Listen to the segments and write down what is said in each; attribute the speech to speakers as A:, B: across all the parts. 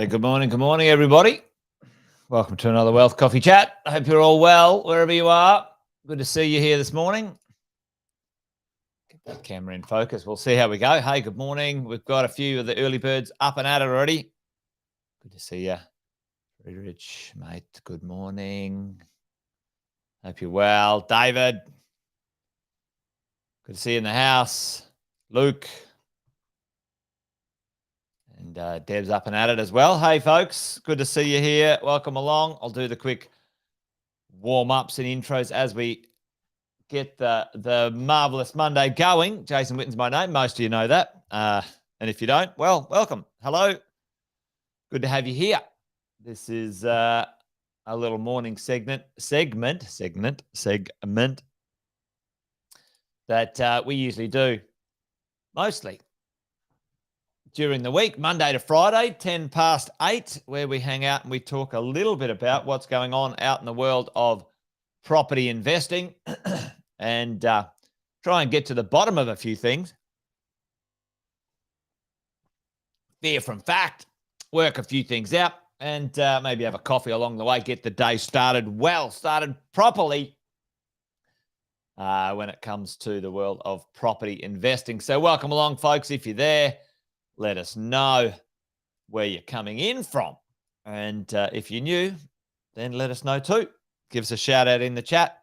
A: Good morning, everybody. Welcome to another Wealth Coffee Chat. I hope you're all well, wherever you are. Good to see you here this morning. Get that camera in focus. We'll see how we go. Hey, good morning. We've got a few of the early birds up and at it already. Good to see you. Rich, mate, good morning. Hope you're well. David, good to see you in the house. Luke. And Deb's up and at it as well. Hey, folks, good to see you here. Welcome along. I'll do the quick warm-ups and intros as we get the Marvellous Monday going. Jason Witten's my name. Most of you know that. And if you don't, well, welcome. Hello. Good to have you here. This is a little morning segment that we usually do mostly during the week, Monday to Friday, 10 past 8, where we hang out and we talk a little bit about what's going on out in the world of property investing and try and get to the bottom of a few things. Fear from fact, work a few things out, and maybe have a coffee along the way, get the day started properly when it comes to the world of property investing. So welcome along, folks. If you're there, let us know where you're coming in from. And if you're new, then let us know too. Give us a shout out in the chat.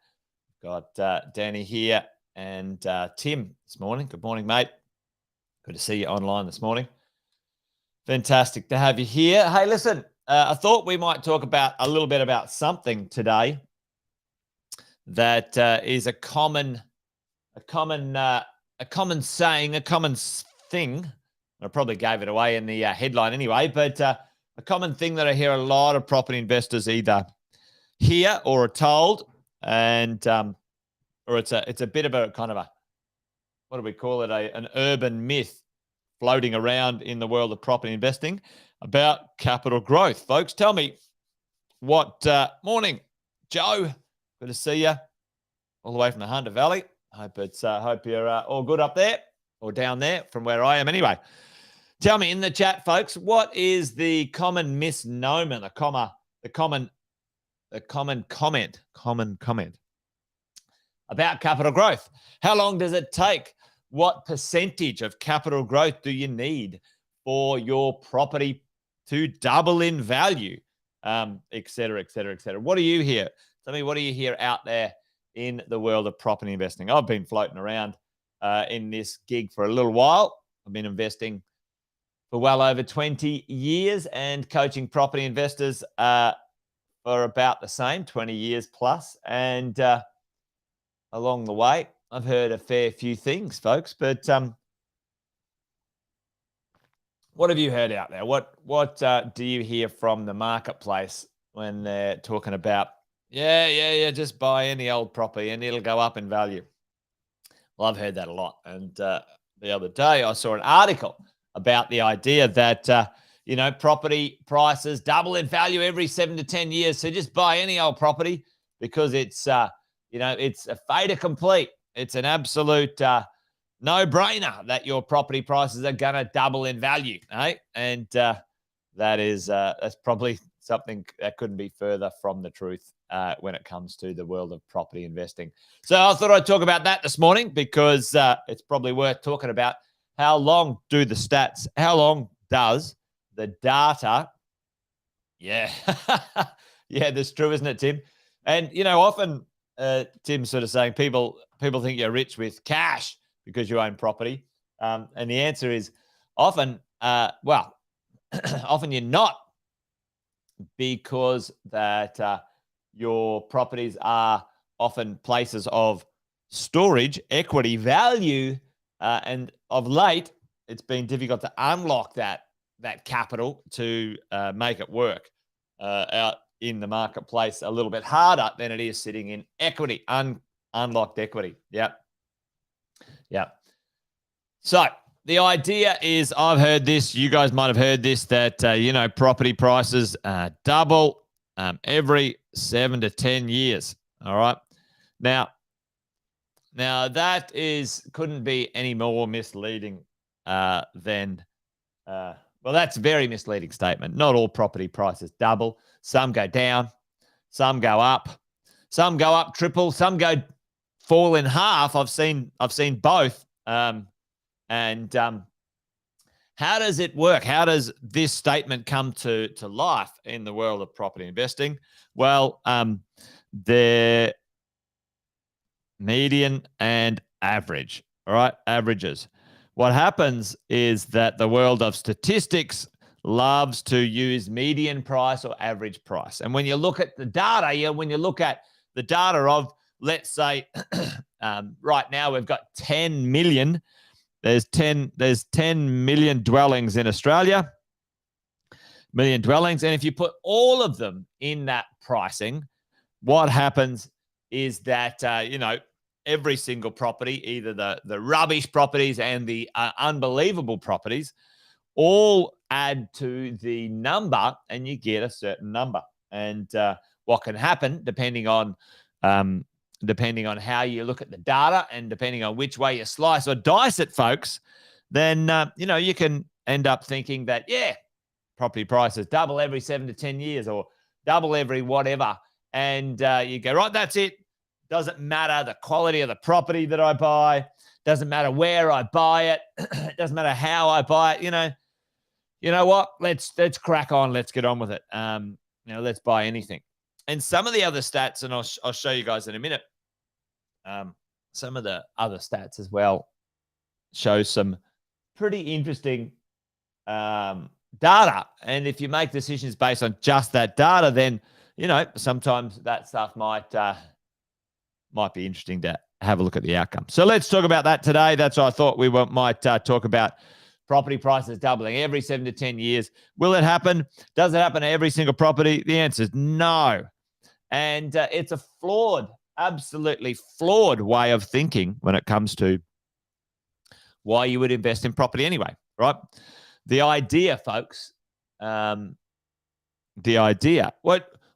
A: Got Danny here and Tim this morning. Good morning, mate. Good to see you online this morning. Fantastic to have you here. Hey, listen, I thought we might talk about a little bit about something today that is a common saying, a common thing. I probably gave it away in the headline anyway, but a common thing that I hear a lot of property investors either hear or are told, and or it's a bit of a kind of a, what do we call it, an urban myth floating around in the world of property investing about capital growth. Folks, tell me what morning, Joe. Good to see you all the way from the Hunter Valley. Hope you're all good up there or down there from where I am anyway. Tell me in the chat, folks, what is the common misnomer, the common comment about capital growth? How long does it take? What percentage of capital growth do you need for your property to double in value, et cetera, et cetera, et cetera? What do you hear? Tell me, what do you hear out there in the world of property investing? I've been floating around in this gig for a little while. I've been investing for well over 20 years and coaching property investors for about the same, 20 years plus. And along the way, I've heard a fair few things, folks. But what have you heard out there? What do you hear from the marketplace when they're talking about, yeah, just buy any old property and it'll go up in value? Well, I've heard that a lot. And the other day, I saw an article about the idea that, property prices double in value every 7 to 10 years. So just buy any old property because it's a fait accompli. It's an absolute no-brainer that your property prices are going to double in value, eh? And that's probably something that couldn't be further from the truth when it comes to the world of property investing. So I thought I'd talk about that this morning because it's probably worth talking about. How long does the data? Yeah. Yeah, that's true, isn't it, Tim? And, often Tim's sort of saying people think you're rich with cash because you own property. And the answer is often, often you're not, because that your properties are often places of storage, equity, value, and of late, it's been difficult to unlock that that capital to make it work out in the marketplace a little bit harder than it is sitting in equity, unlocked equity. Yep. So the idea is, I've heard this, you guys might have heard this, that, property prices double every 7 to 10 years. All right. Now that couldn't be any more misleading than, well, that's a very misleading statement. Not all property prices double. Some go down, some go up, triple, some go fall in half. I've seen both. How does it work? How does this statement come to life in the world of property investing? Well, the median and average, all right, averages. What happens is that the world of statistics loves to use median price or average price. And when you look at the data, when you look at the data of, let's say, right now we've got 10 million. There's 10 million dwellings in Australia, and if you put all of them in that pricing, what happens is that every single property, either the rubbish properties and the unbelievable properties, all add to the number, and you get a certain number. And what can happen, depending on how you look at the data and depending on which way you slice or dice it, folks, then, you can end up thinking that, property prices double every 7 to 10 years or double every whatever. And you go, right, that's it. Doesn't matter the quality of the property that I buy. Doesn't matter where I buy it. It doesn't matter how I buy it. You know what? Let's crack on. Let's get on with it. Let's buy anything. And some of the other stats, and I'll show you guys in a minute, some of the other stats as well show some pretty interesting data. And if you make decisions based on just that data, then, sometimes that stuff might be interesting to have a look at the outcome. So let's talk about that today. That's what I thought we might talk about. Property prices doubling every 7 to 10 years. Will it happen? Does it happen to every single property? The answer is no. And it's a absolutely flawed way of thinking when it comes to why you would invest in property anyway, right? The idea, folks, what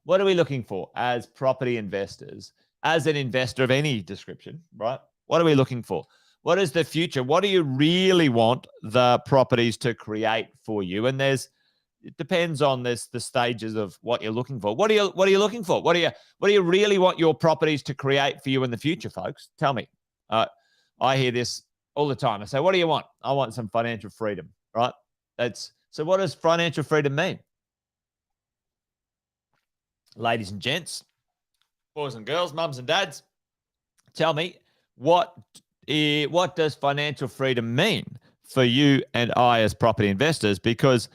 A: are we looking for as property investors, as an investor of any description, right? What are we looking for? What is the future? What do you really want the properties to create for you? And it depends on the stages of what you're looking for. What are you looking for? What do you really want your properties to create for you in the future, folks? Tell me. I hear this all the time. I say, what do you want? I want some financial freedom, right? So what does financial freedom mean? Ladies and gents, boys and girls, mums and dads, tell me, what does financial freedom mean for you and I as property investors? Because,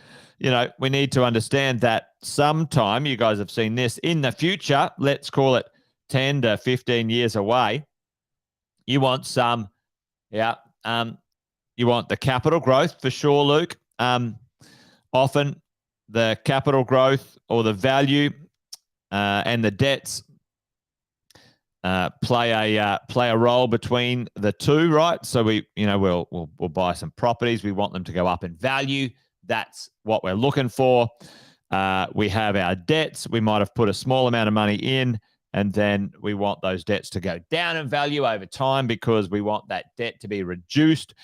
A: we need to understand that sometime, you guys have seen this, in the future, let's call it 10 to 15 years away, you want you want the capital growth for sure, Luke. Often the capital growth or the value and the debts play a role between the two, right? So we'll buy some properties. We want them to go up in value. That's what we're looking for. We have our debts. We might have put a small amount of money in, and then we want those debts to go down in value over time because we want that debt to be reduced.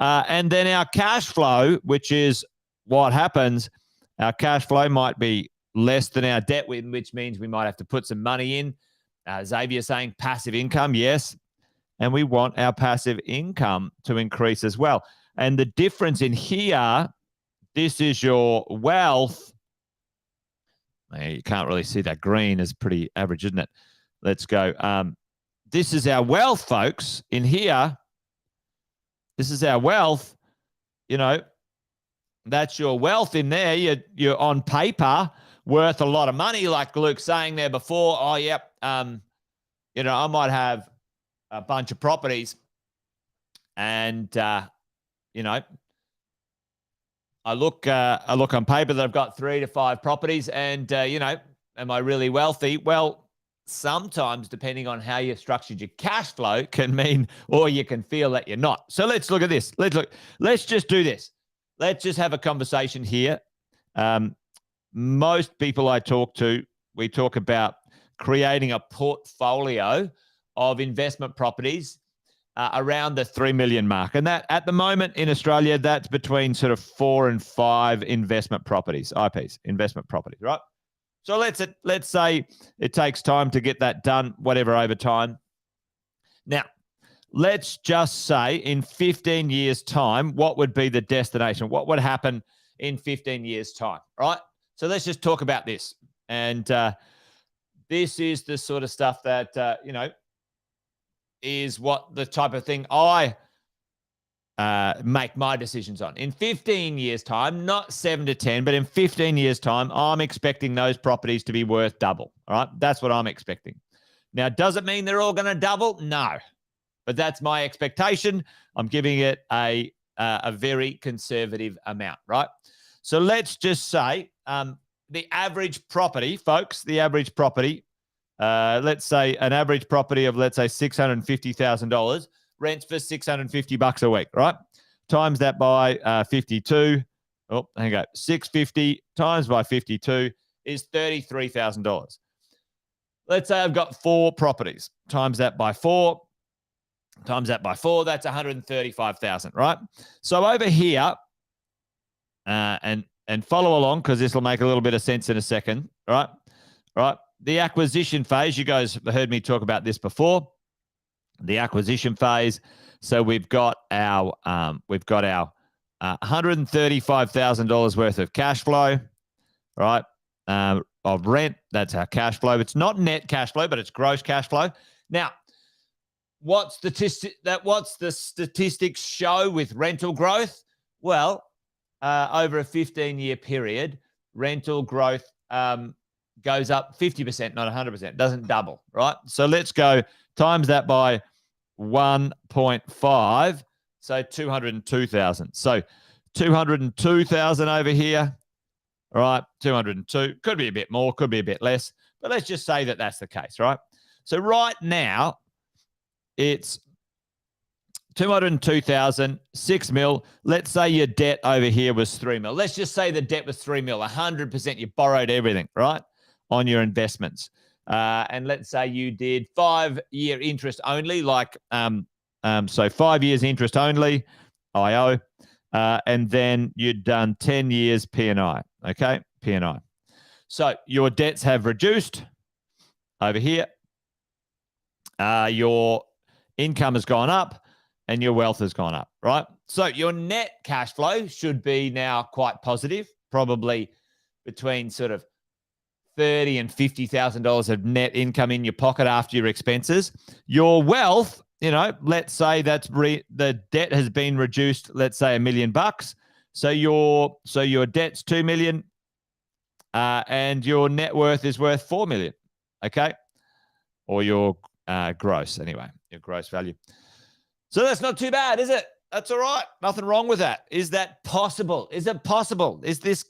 A: And then our cash flow, which is what happens, our cash flow might be less than our debt, which means we might have to put some money in. Xavier saying passive income, yes. And we want our passive income to increase as well. And the difference in here, this is your wealth. You can't really see that green is pretty average, isn't it? Let's go. This is our wealth, folks. In here, this is our wealth. That's your wealth in there. You're on paper worth a lot of money, like Luke's saying there before. Oh, yep. I might have a bunch of properties and, I look on paper that I've got 3 to 5 properties, and am I really wealthy? Well, sometimes depending on how you structured your cash flow can mean, or you can feel that you're not. So let's look at this. Let's just do this. Let's just have a conversation here. Most people I talk to, we talk about creating a portfolio of investment properties around the 3 million mark. And that at the moment in Australia, that's between sort of 4 and 5 investment properties, IPs, investment properties, right? So let's say it takes time to get that done, whatever, over time. Now, let's just say in 15 years' time, what would be the destination? What would happen in 15 years' time, right? So let's just talk about this. And this is the sort of stuff that, is what the type of thing I make my decisions on. In 15 years' time, not 7 to 10, but in 15 years' time, I'm expecting those properties to be worth double. All right. That's what I'm expecting. Now, does it mean they're all going to double? No. But that's my expectation. I'm giving it a very conservative amount, right? So let's just say the average property, folks, let's say an average property of, let's say, $650,000 rents for $650 a week, right? Times that by 52. Oh, there you go. 650 times by 52 is $33,000. Let's say I've got 4 properties. Times that by 4. That's 135,000, right? So over here, and follow along because this will make a little bit of sense in a second, right? Right. The acquisition phase, you guys have heard me talk about this before. The acquisition phase. So we've got our $135,000 worth of cash flow, right? Of rent. That's our cash flow. It's not net cash flow, but it's gross cash flow. Now, what's the statistics show with rental growth? Well, over a 15-year period, rental growth goes up 50%, not 100%. It doesn't double, right? So let's go times that by 1.5, so 202,000. So 202,000 over here, right? 202. Could be a bit more, could be a bit less, but let's just say that that's the case, right? So right now, it's 202,000, 6 mil. Let's say your debt over here was 3 mil. Let's just say the debt was 3 mil, 100%. You borrowed everything, right, on your investments. And let's say you did 5-year interest only, like so 5 years interest only, IO, and then you'd done 10 years P&I, okay, P&I. So your debts have reduced over here. Your income has gone up and your wealth has gone up, right? So your net cash flow should be now quite positive, probably between sort of $30,000 and $50,000 of net income in your pocket after your expenses. Your wealth, let's say that's the debt has been reduced, let's say $1 million. So your debt's $2 million, and your net worth is worth $4 million, okay? Or your gross, anyway, your gross value. So that's not too bad, is it? That's all right. Nothing wrong with that. Is that possible? Is it possible? Is this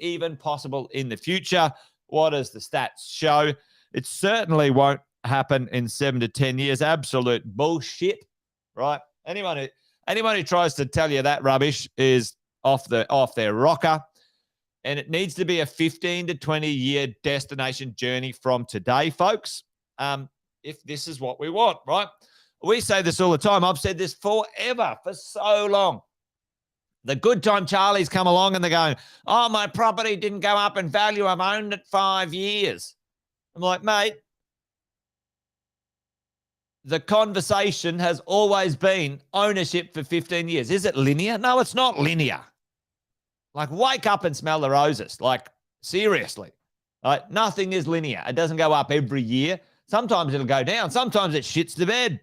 A: even possible in the future? What does the stats show? It certainly won't happen in 7 to 10 years. Absolute bullshit, right? Anyone who tries to tell you that rubbish is off their rocker. And it needs to be a 15 to 20-year destination journey from today, folks, if this is what we want, right? We say this all the time. I've said this forever, for so long. The good time Charlies come along and they're going, oh, my property didn't go up in value. I've owned it 5 years. I'm like, mate, the conversation has always been ownership for 15 years. Is it linear? No, it's not linear. Like, wake up and smell the roses. Like, seriously. Like, nothing is linear. It doesn't go up every year. Sometimes it'll go down. Sometimes it shits the bed.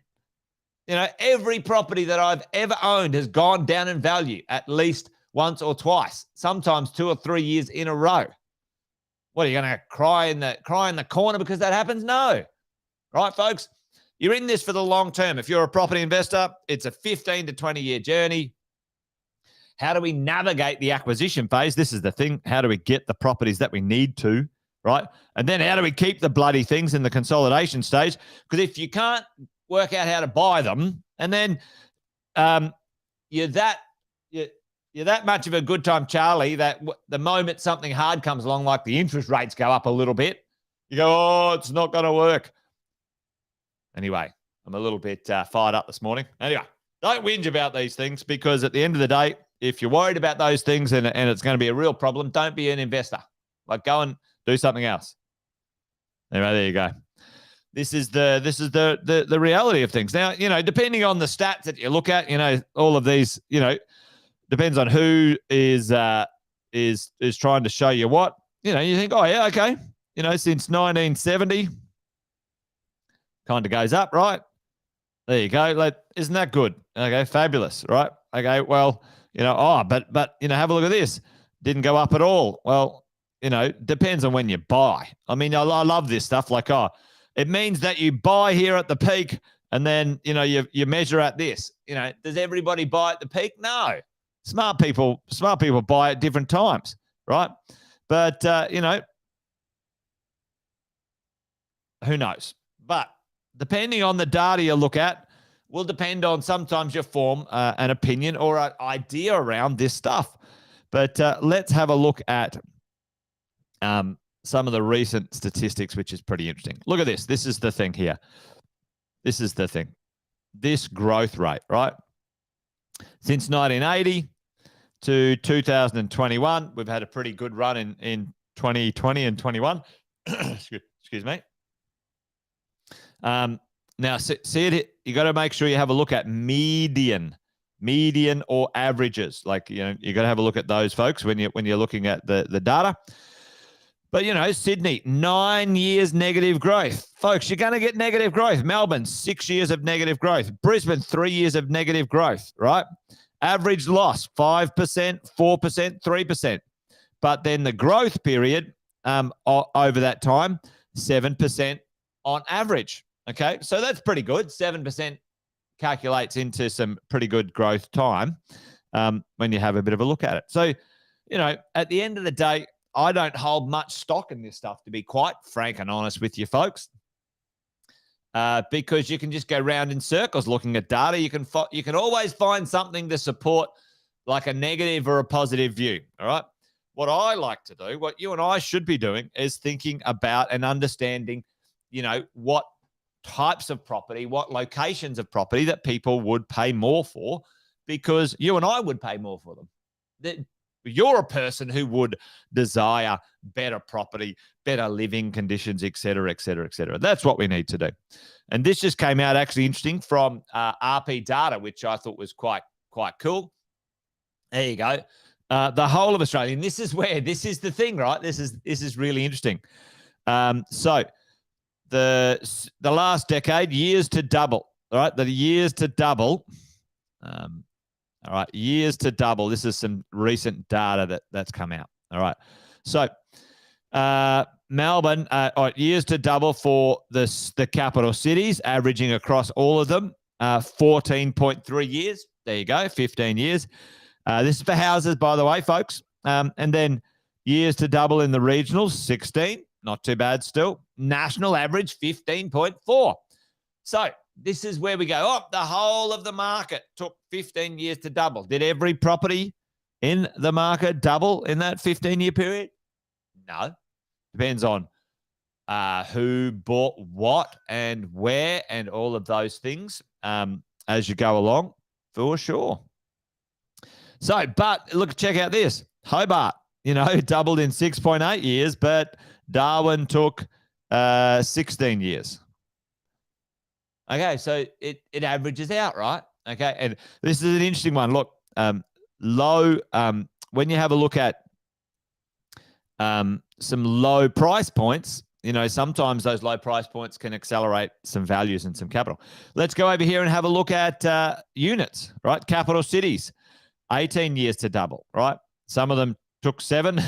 A: Every property that I've ever owned has gone down in value at least once or twice, sometimes 2 or 3 years in a row. What, are you going to cry in the corner because that happens? No. Right, folks? You're in this for the long term. If you're a property investor, it's a 15 to 20-year journey. How do we navigate the acquisition phase? This is the thing. How do we get the properties that we need to, right? And then how do we keep the bloody things in the consolidation stage? Because if you can't work out how to buy them, and then you're that much of a good time, Charlie, that the moment something hard comes along, like the interest rates go up a little bit, you go, oh, it's not going to work. Anyway, I'm a little bit fired up this morning. Anyway, don't whinge about these things, because at the end of the day, if you're worried about those things and it's going to be a real problem, don't be an investor. Like, go and do something else. Anyway, there you go. This is the reality of things. Now, depending on the stats that you look at, all of these, depends on who is trying to show you what. You think, oh yeah, okay. Since 1970, kind of goes up, right? There you go. Isn't that good? Okay, fabulous, right? Okay, well, but have a look at this. Didn't go up at all. Well, depends on when you buy. I mean, I love this stuff. Like, it means that you buy here at the peak, and then you measure at this. Does everybody buy at the peak? No. Smart people buy at different times, right? But who knows? But depending on the data you look at, will depend on sometimes you form an opinion or an idea around this stuff. But let's have a look at some of the recent statistics, which is pretty interesting. Look at this. This is the thing here. This is the thing. This growth rate, right? Since 1980 to 2021, we've had a pretty good run in 2020 and 21. Excuse me. Now, see it. You got to make sure you have a look at median or averages. Like, you got to have a look at those, folks, when you're looking at the data. But, Sydney, 9 years negative growth. Folks, you're going to get negative growth. Melbourne, 6 years of negative growth. Brisbane, 3 years of negative growth, right? Average loss, 5%, 4%, 3%. But then the growth period over that time, 7% on average. Okay, so that's pretty good. 7% calculates into some pretty good growth time when you have a bit of a look at it. So, at the end of the day, I don't hold much stock in this stuff, to be quite frank and honest with you folks, because you can just go round in circles looking at data. You can always find something to support like a negative or a positive view, all right? What I like to do, what you and I should be doing, is thinking about and understanding, what types of property, what locations of property that people would pay more for, because you and I would pay more for them. You're a person who would desire better property, better living conditions, et cetera, et cetera, et cetera. That's what we need to do. And this just came out actually interesting from RP Data, which I thought was quite cool. There you go. The whole of Australia. And this is the thing, right? This is really interesting. So the last decade, years to double. All right, the years to double. All right, years to double. This is some recent data that's come out. All right, so Melbourne, years to double for the capital cities, averaging across all of them 14.3 years. There you go, 15 years. This is for houses, by the way, folks. And then years to double in the regionals, 16. Not too bad still. National average, 15.4. So this is where we go. Oh, the whole of the market took 15 years to double. Did every property in the market double in that 15-year period? No. Depends on who bought what and where and all of those things as you go along, for sure. So, but look, check out this. Hobart, doubled in 6.8 years, but Darwin took 16 years. Okay, so it averages out, right? Okay, and this is an interesting one. Look, when you have a look at some low price points, sometimes those low price points can accelerate some values and some capital. Let's go over here and have a look at units, right? Capital cities, 18 years to double, right? Some of them took 7.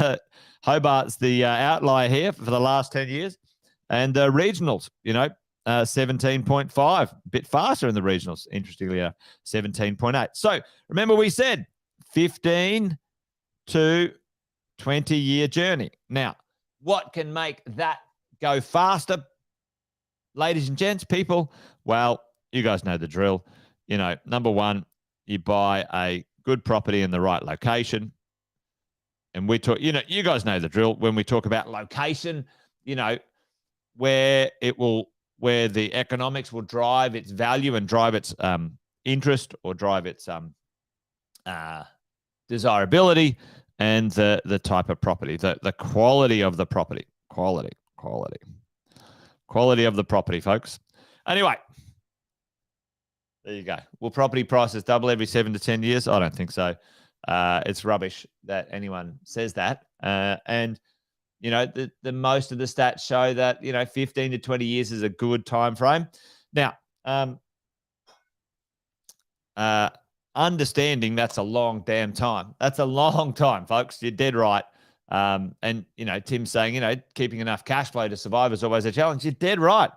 A: Hobart's the outlier here for the last 10 years. And regionals, 17.5, a bit faster in the regionals, interestingly enough, 17.8. So remember we said 15 to 20-year journey. Now, what can make that go faster, ladies and gents, people? Well, you guys know the drill. Number one, you buy a good property in the right location. And we talk, you guys know the drill when we talk about location, where the economics will drive its value and drive its interest or drive its desirability, and the type of property, the quality of the property, quality of the property, folks. Anyway, there you go. Will property prices double every 7 to 10 years? I don't think so. It's rubbish that anyone says that. And the most of the stats show that 15 to 20 years is a good time frame. Now, understanding that's a long damn time. That's a long time, folks. You're dead right. And Tim's saying keeping enough cash flow to survive is always a challenge. You're dead right.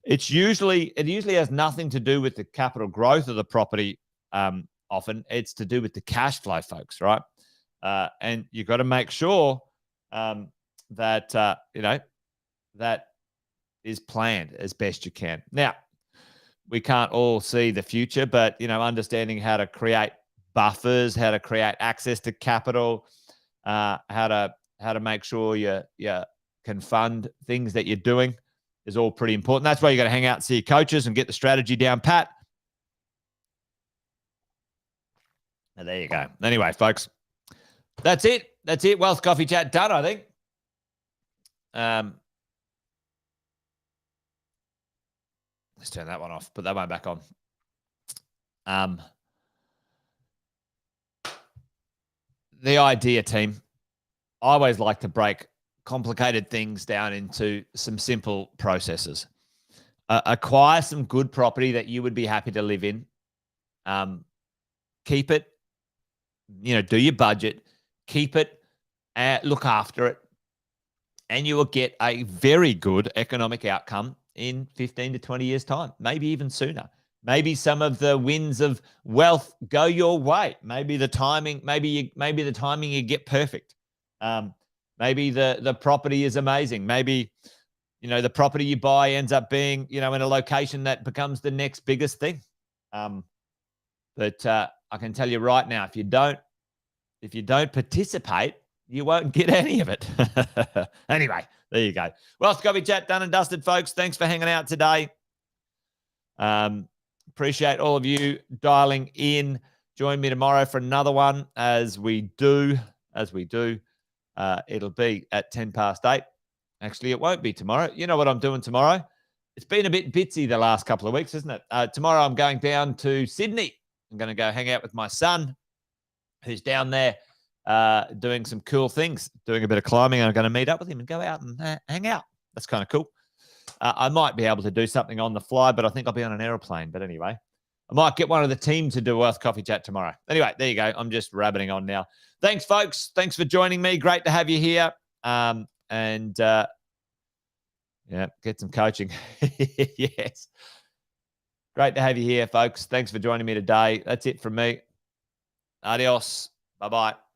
A: It usually has nothing to do with the capital growth of the property. Often it's to do with the cash flow, folks, right? And you've got to make sure that that is planned as best you can. Now, we can't all see the future, but understanding how to create buffers, how to create access to capital, how to make sure you can fund things that you're doing is all pretty important. That's why you got to hang out and see your coaches and get the strategy down pat. And there you go. Anyway, folks, that's it. That's it. Wealth Coffee Chat done, I think. Let's turn that one off. Put that one back on. The idea, team, I always like to break complicated things down into some simple processes. Acquire some good property that you would be happy to live in. Keep it. Do your budget. Keep it. Look after it. And you will get a very good economic outcome in 15 to 20 years' time, maybe even sooner. Maybe some of the winds of wealth go your way. Maybe the timing, maybe the timing you get perfect. Maybe the property is amazing. Maybe, the property you buy ends up being, in a location that becomes the next biggest thing. But I can tell you right now, if you don't participate, you won't get any of it. Anyway, there you go. Wealth Coffee Chat done and dusted, folks. Thanks for hanging out today. Appreciate all of you dialing in. Join me tomorrow for another one as we do. It'll be at 8:10. Actually, it won't be tomorrow. You know what I'm doing tomorrow? It's been a bit bitsy the last couple of weeks, isn't it? Tomorrow I'm going down to Sydney. I'm going to go hang out with my son, who's down there doing some cool things, doing a bit of climbing. I'm going to meet up with him and go out and hang out. That's kind of cool. I might be able to do something on the fly, but I think I'll be on an aeroplane. But anyway, I might get one of the team to do Wealth Coffee Chat tomorrow. Anyway, there you go. I'm just rabbiting on now. Thanks, folks. Thanks for joining me. Great to have you here. Get some coaching. Yes. Great to have you here, folks. Thanks for joining me today. That's it from me. Adios. Bye-bye.